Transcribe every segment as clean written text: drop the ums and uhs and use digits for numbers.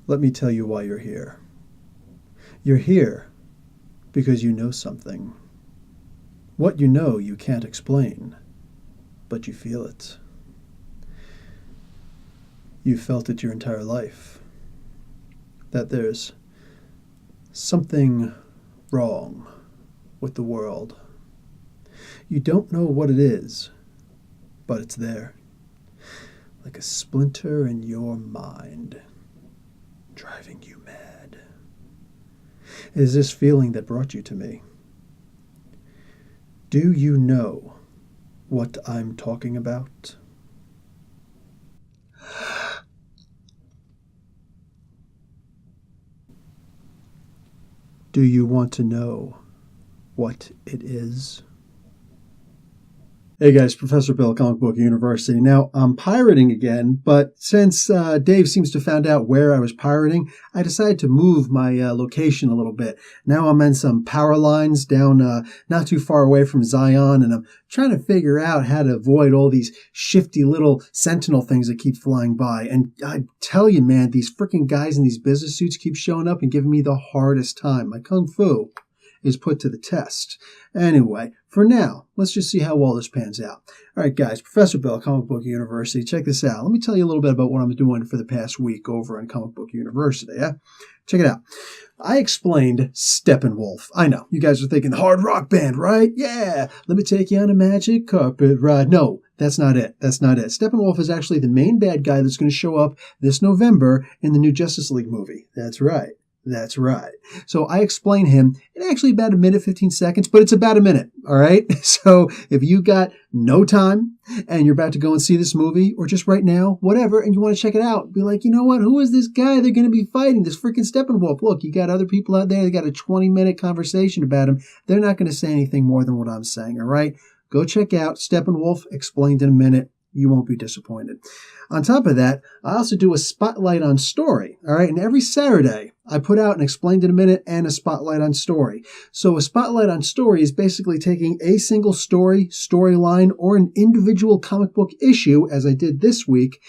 Let me tell you why you're here. You're here because you know something. What you know you can't explain, but you feel it. You've felt it your entire life. That there's something wrong with the world. You don't know what it is, but it's there. Like a splinter in your mind, driving you mad. It is this feeling that brought you to me. Do you know what I'm talking about? Do you want to know what it is? Hey guys, Professor Bill, Comic Book University. Now, I'm pirating again, but since Dave seems to have found out where I was pirating, I decided to move my location a little bit. Now I'm in some power lines down not too far away from Zion, and I'm trying to figure out how to avoid all these shifty little sentinel things that keep flying by. And I tell you, man, these freaking guys in these business suits keep showing up and giving me the hardest time. My kung fu is put to the test. Anyway, for now, let's just see how well this pans out. All right, guys, Professor Bill, Comic Book University, check this out. Let me tell you a little bit about what I'm doing for the past week over in Comic Book University. Check it out. I explained Steppenwolf. I know, you guys are thinking hard rock band, right? Yeah, let me take you on a magic carpet ride. No, that's not it. That's not it. Steppenwolf is actually the main bad guy that's going to show up this November in the new Justice League movie. That's right. That's right. So I explain him in actually about a minute, 15 seconds, but it's about a minute. All right. So if you got no time and you're about to go and see this movie, or just right now, whatever, and you want to check it out, be like, you know what? Who is this guy they're going to be fighting? This freaking Steppenwolf. Look, you got other people out there. They got a 20-minute conversation about him. They're not going to say anything more than what I'm saying. All right. Go check out Steppenwolf explained in a minute. You won't be disappointed. On top of that, I also do a spotlight on story. All right. And every Saturday, I put out an explained in a minute and a spotlight on story. So a spotlight on story is basically taking a single story, storyline, or an individual comic book issue, as I did this week.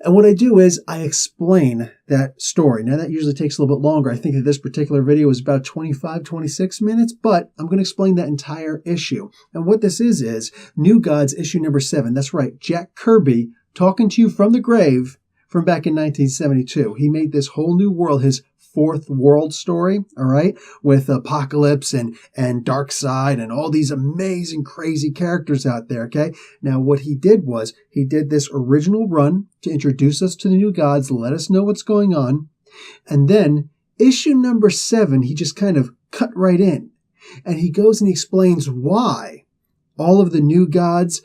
And what I do is I explain that story. Now, that usually takes a little bit longer. I think that this particular video is about 25, 26 minutes, but I'm going to explain that entire issue. And what this is New Gods issue number 7. That's right, Jack Kirby talking to you from the grave from back in 1972. He made this whole new world his fourth world story, all right, with Apocalypse and Darkseid and all these amazing, crazy characters out there, okay? Now, what he did was he did this original run to introduce us to the New Gods, let us know what's going on, and then issue number 7, he just kind of cut right in, and he goes and he explains why all of the New Gods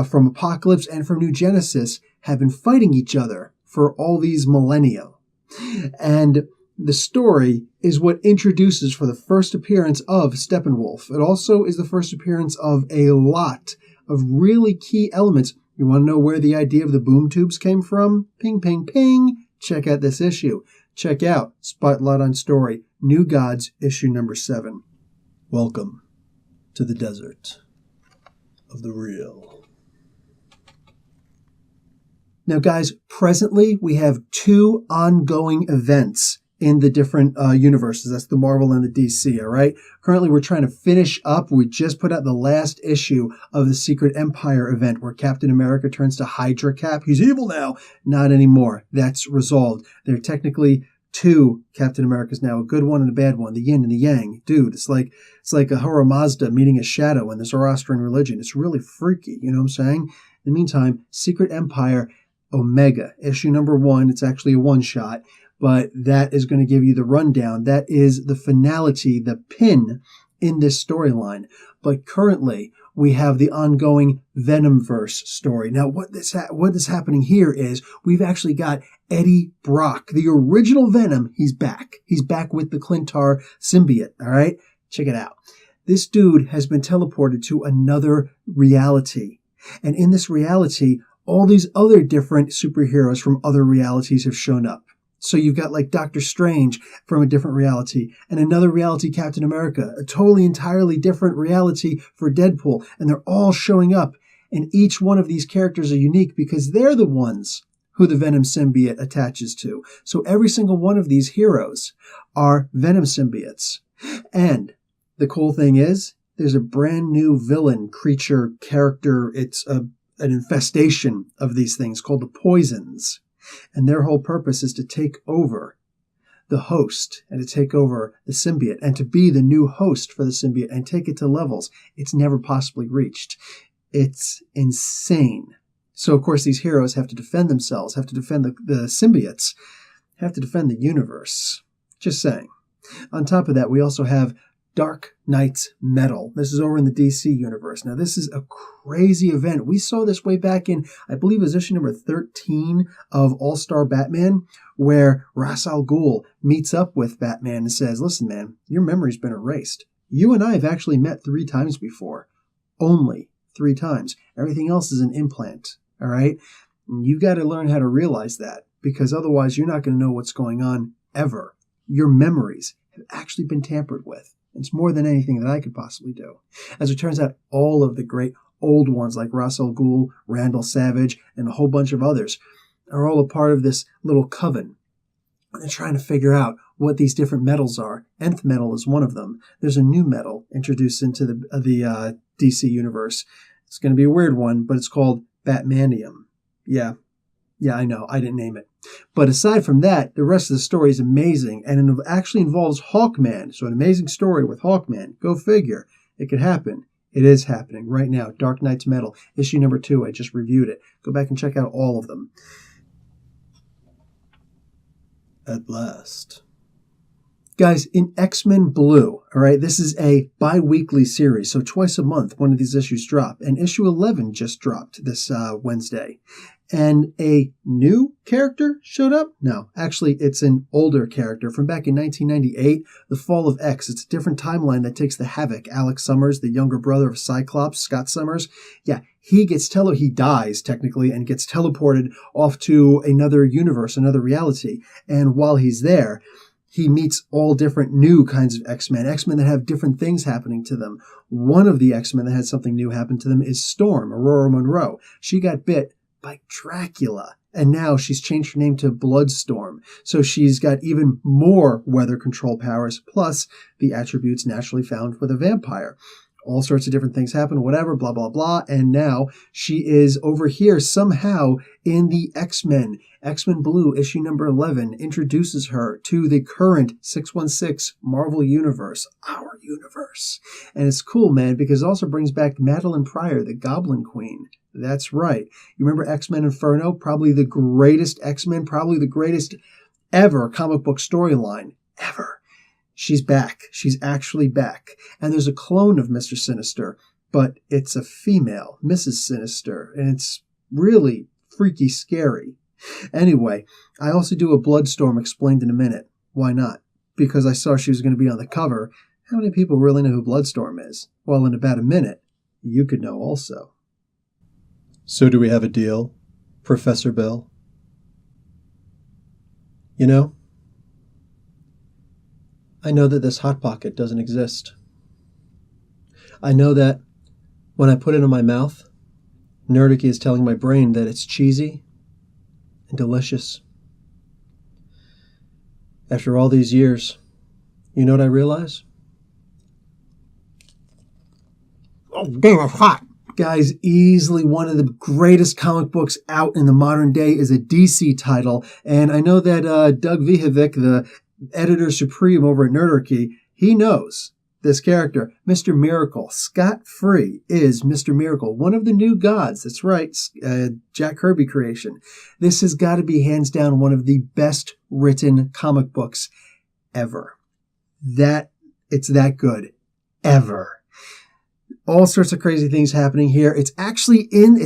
from Apocalypse and from New Genesis have been fighting each other for all these millennia. And the story is what introduces for the first appearance of Steppenwolf. It also is the first appearance of a lot of really key elements. You want to know where the idea of the boom tubes came from? Ping, ping, ping. Check out this issue. Check out Spotlight on Story, New Gods, issue number 7. Welcome to the desert of the real. Now, guys, presently we have 2 ongoing events in the different universes. That's the Marvel and the DC, all right? Currently, we're trying to finish up. We just put out the last issue of the Secret Empire event where Captain America turns to Hydra Cap. He's evil now. Not anymore. That's resolved. There are technically 2 Captain Americas now, a good one and a bad one, the yin and the yang. Dude, it's like a Ahura Mazda meeting a shadow in the Zoroastrian religion. It's really freaky, you know what I'm saying? In the meantime, Secret Empire Omega, issue number 1. It's actually a one-shot. But that is going to give you the rundown. That is the finality, the pin in this storyline. But currently, we have the ongoing Venomverse story. Now, what is happening here is we've actually got Eddie Brock, the original Venom. He's back. He's back with the Clintar symbiote. All right? Check it out. This dude has been teleported to another reality. And in this reality, all these other different superheroes from other realities have shown up. So you've got like Doctor Strange from a different reality and another reality Captain America, a totally entirely different reality for Deadpool. And they're all showing up. And each one of these characters are unique because they're the ones who the Venom symbiote attaches to. So every single one of these heroes are Venom symbiotes. And the cool thing is, there's a brand new villain, creature, character. It's an infestation of these things called the Poisons. And their whole purpose is to take over the host and to take over the symbiote and to be the new host for the symbiote and take it to levels it's never possibly reached. It's insane. So, of course, these heroes have to defend themselves, have to defend the symbiotes, have to defend the universe. Just saying. On top of that, we also have Dark Knight's Metal. This is over in the DC universe. Now, this is a crazy event. We saw this way back in, I believe it was issue number 13 of All-Star Batman, where Ra's al Ghul meets up with Batman and says, listen, man, your memory's been erased. You and I have actually met 3 times before. Only 3 times. Everything else is an implant, all right? And you've got to learn how to realize that, because otherwise you're not going to know what's going on ever. Your memories have actually been tampered with. It's more than anything that I could possibly do. As it turns out, all of the great old ones like Ra's al Ghul, Randall Savage, and a whole bunch of others are all a part of this little coven. And they're trying to figure out what these different metals are. Nth metal is one of them. There's a new metal introduced into the DC universe. It's going to be a weird one, but it's called Batmanium. Yeah, I know. I didn't name it. But aside from that, the rest of the story is amazing, and it actually involves Hawkman. So an amazing story with Hawkman. Go figure. It could happen. It is happening right now. Dark Knight's Metal, issue number 2. I just reviewed it. Go back and check out all of them. At last. Guys, in X-Men Blue, all right, this is a bi-weekly series, so twice a month one of these issues drop. And issue 11 just dropped this Wednesday. And a new character showed up? No, actually, it's an older character from back in 1998, The Fall of X. It's a different timeline that takes the Havoc. Alex Summers, the younger brother of Cyclops, Scott Summers. Yeah, he dies, technically, and gets teleported off to another universe, another reality. And while he's there, he meets all different new kinds of X-Men that have different things happening to them. One of the X-Men that had something new happen to them is Storm, Aurora Monroe. She got bit by Dracula, and now she's changed her name to Bloodstorm. So she's got even more weather control powers, plus the attributes naturally found with a vampire. All sorts of different things happen, whatever, blah, blah, blah. And now she is over here somehow in the X-Men. X-Men Blue, issue number 11, introduces her to the current 616 Marvel Universe, our universe. And it's cool, man, because it also brings back Madeline Pryor, the Goblin Queen. That's right. You remember X-Men Inferno? Probably the greatest X-Men, probably the greatest ever comic book storyline, ever. She's back. She's actually back. And there's a clone of Mr. Sinister, but it's a female, Mrs. Sinister, and it's really freaky scary. Anyway, I also do a Bloodstorm explained in a minute. Why not? Because I saw she was going to be on the cover. How many people really know who Bloodstorm is? Well, in about a minute, you could know also. So do we have a deal, Professor Bell? You know, I know that this Hot Pocket doesn't exist. I know that when I put it in my mouth, Nerdarchy is telling my brain that it's cheesy and delicious. After all these years, you know what I realize? Oh, damn, it's hot. Guys, easily one of the greatest comic books out in the modern day is a DC title. And I know that Doug Vihovic, the editor supreme over at Nerdarchy, he knows this character, Mr. Miracle. Scott Free is Mr. Miracle, one of the new gods. That's right, Jack Kirby creation. This has got to be hands down one of the best written comic books ever. It's that good. Ever. All sorts of crazy things happening here. It's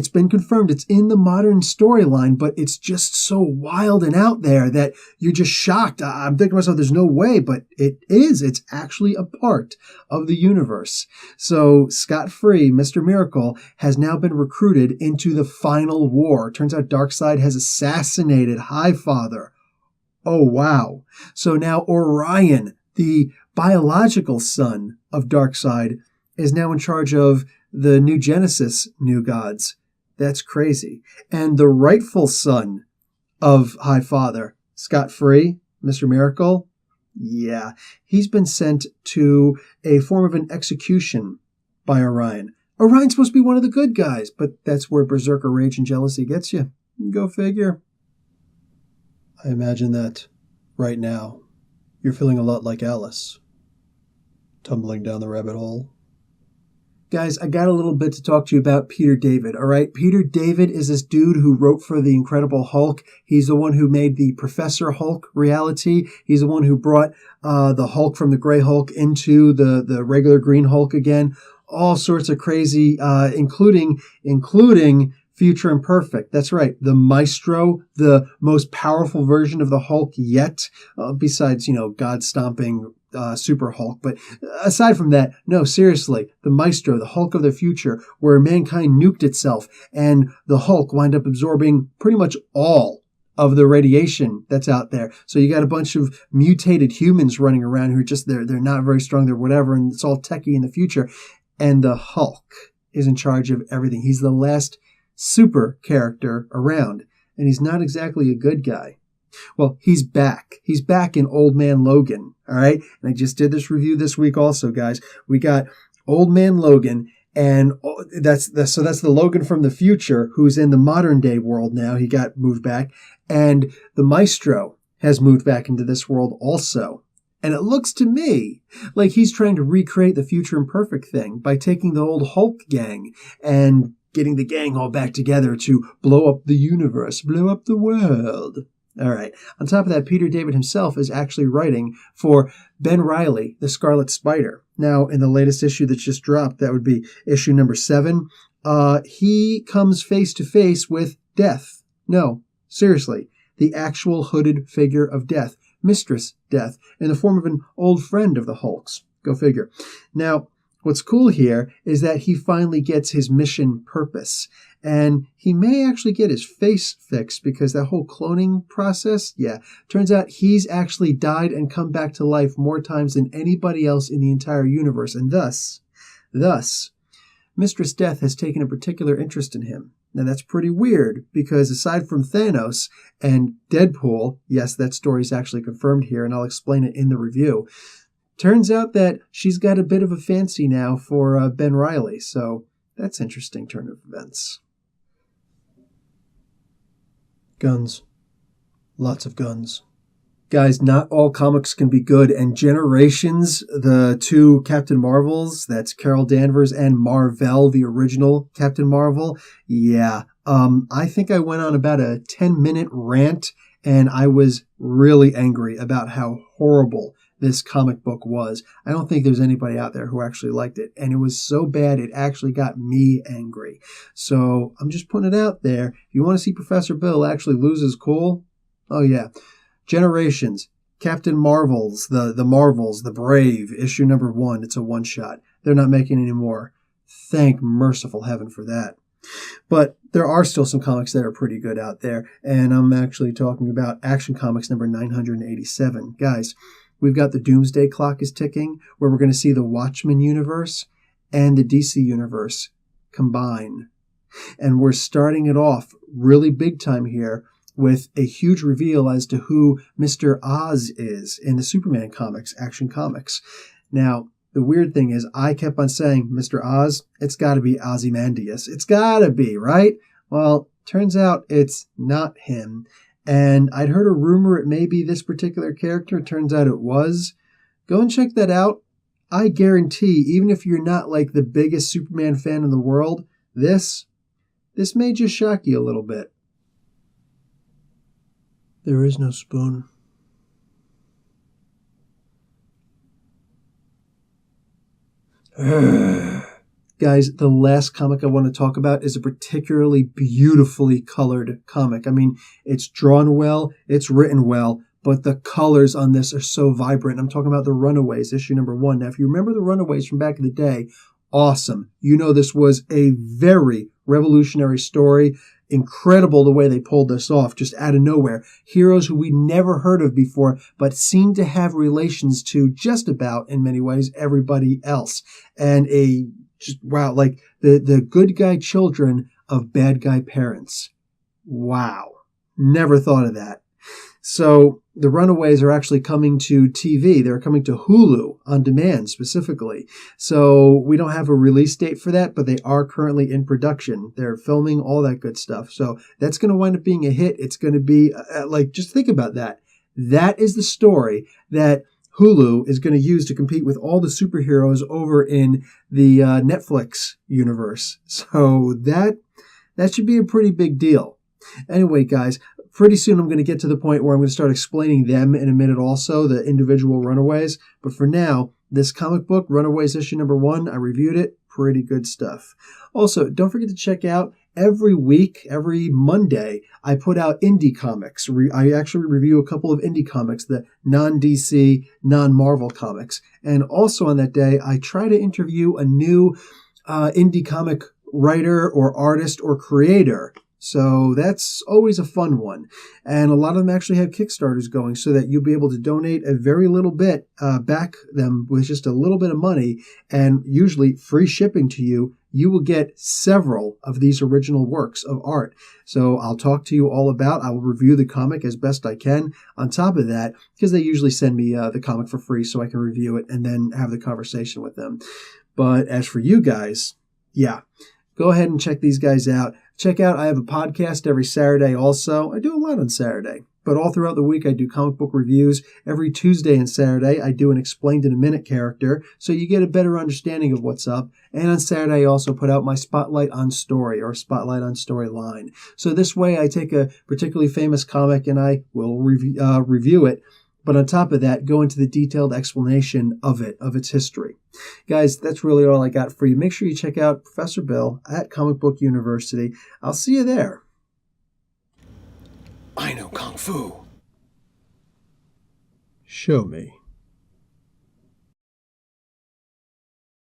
been confirmed, it's in the modern storyline, but it's just so wild and out there that you're just shocked. I'm thinking to myself, there's no way, but it is. It's actually a part of the universe. So Scott Free, Mr. Miracle, has now been recruited into the final war. Turns out Darkseid has assassinated Highfather. Oh, wow. So now Orion, the biological son of Darkseid, is now in charge of the New Genesis New Gods. That's crazy. And the rightful son of High Father. Scot-free, Mr. Miracle? Yeah, he's been sent to a form of an execution by Orion. Orion's supposed to be one of the good guys, but that's where berserker rage and jealousy gets you. Go figure. I imagine that right now you're feeling a lot like Alice, tumbling down the rabbit hole. Guys, I got a little bit to talk to you about Peter David, all right? Peter David is this dude who wrote for The Incredible Hulk. He's the one who made the Professor Hulk reality. He's the one who brought the Hulk from the Gray Hulk into the regular Green Hulk again. All sorts of crazy, including Future Imperfect. That's right. The Maestro, the most powerful version of the Hulk yet, besides, God-stomping Super Hulk. But aside from that, no, seriously, the Maestro, the Hulk of the future, where mankind nuked itself and the Hulk wound up absorbing pretty much all of the radiation that's out there. So you got a bunch of mutated humans running around who are just, they're not very strong, they're whatever, and it's all techie in the future. And the Hulk is in charge of everything. He's the last super character around, and he's not exactly a good guy. Well, he's back. He's back in Old Man Logan, all right? And I just did this review this week also, guys. We got Old Man Logan, and that's the Logan from the future who's in the modern day world now. He got moved back, and the Maestro has moved back into this world also. And it looks to me like he's trying to recreate the Future Imperfect thing by taking the old Hulk gang and getting the gang all back together to blow up the universe, blow up the world. All right. On top of that, Peter David himself is actually writing for Ben Reilly, the Scarlet Spider. Now, in the latest issue that's just dropped, that would be issue number 7, he comes face to face with Death. No, seriously, the actual hooded figure of Death, Mistress Death, in the form of an old friend of the Hulk's. Go figure. Now, what's cool here is that he finally gets his mission purpose. And he may actually get his face fixed because that whole cloning process, turns out he's actually died and come back to life more times than anybody else in the entire universe. And thus, Mistress Death has taken a particular interest in him. Now that's pretty weird because aside from Thanos and Deadpool, yes, that story's actually confirmed here and I'll explain it in the review. Turns out that she's got a bit of a fancy now for Ben Reilly, so that's an interesting turn of events. Guns. Lots of guns. Guys, not all comics can be good, and Generations, the two Captain Marvels, that's Carol Danvers and Marvel, the original Captain Marvel, I think I went on about a 10-minute rant, and I was really angry about how horrible this comic book was. I don't think there's anybody out there who actually liked it. And it was so bad, it actually got me angry. So I'm just putting it out there. If you want to see Professor Bill actually lose his cool, oh yeah. Generations, Captain Marvels, the Marvels, the Brave, issue number 1. It's a one-shot. They're not making any more. Thank merciful heaven for that. But there are still some comics that are pretty good out there. And I'm actually talking about Action Comics number 987. Guys, we've got the Doomsday Clock is ticking, where we're going to see the Watchmen universe and the DC universe combine. And we're starting it off really big time here with a huge reveal as to who Mr. Oz is in the Superman comics, Action Comics. Now, the weird thing is I kept on saying, Mr. Oz, it's got to be Ozymandias. It's got to be, right? Well, turns out it's not him. And I'd heard a rumor it may be this particular character. Turns out it was. Go and check that out. I guarantee, even if you're not like the biggest Superman fan in the world, this may just shock you a little bit. There is no spoon. Guys, the last comic I want to talk about is a particularly beautifully colored comic. I mean, it's drawn well, it's written well, but the colors on this are so vibrant. I'm talking about The Runaways, issue number 1. Now, if you remember The Runaways from back in the day, awesome. You know this was a very revolutionary story. Incredible the way they pulled this off, just out of nowhere. Heroes who we never heard of before, but seem to have relations to just about, in many ways, everybody else. And like the good guy children of bad guy parents. Wow. Never thought of that. So the Runaways are actually coming to TV. They're coming to Hulu on demand specifically. So we don't have a release date for that, but they are currently in production. They're filming all that good stuff. So that's going to wind up being a hit. It's going to be just think about that. That is the story that Hulu is going to use to compete with all the superheroes over in the Netflix universe. So that should be a pretty big deal. Anyway, guys, pretty soon I'm going to get to the point where I'm going to start explaining them in a minute also, the individual Runaways. But for now, this comic book, Runaways issue number 1, I reviewed it. Pretty good stuff. Also, don't forget to check out every week, every Monday, I put out indie comics. I actually review a couple of indie comics, the non-DC, non-Marvel comics. And also on that day, I try to interview a new indie comic writer or artist or creator. So that's always a fun one. And a lot of them actually have Kickstarters going so that you'll be able to donate a very little bit, back them with just a little bit of money, and usually free shipping to you. You will get several of these original works of art. So I'll talk to you all about, I will review the comic as best I can. On top of that, because they usually send me the comic for free so I can review it and then have the conversation with them. But as for you guys, yeah, go ahead and check these guys out. Check out, I have a podcast every Saturday also. I do a lot on Saturday, but all throughout the week I do comic book reviews. Every Tuesday and Saturday I do an explained in a minute character, so you get a better understanding of what's up. And on Saturday I also put out my Spotlight on Story, or Spotlight on Storyline. So this way I take a particularly famous comic and I will review it. But on top of that, go into the detailed explanation of it, of its history. Guys, that's really all I got for you. Make sure you check out Professor Bill at Comic Book University. I'll see you there. I know Kung Fu. Show me.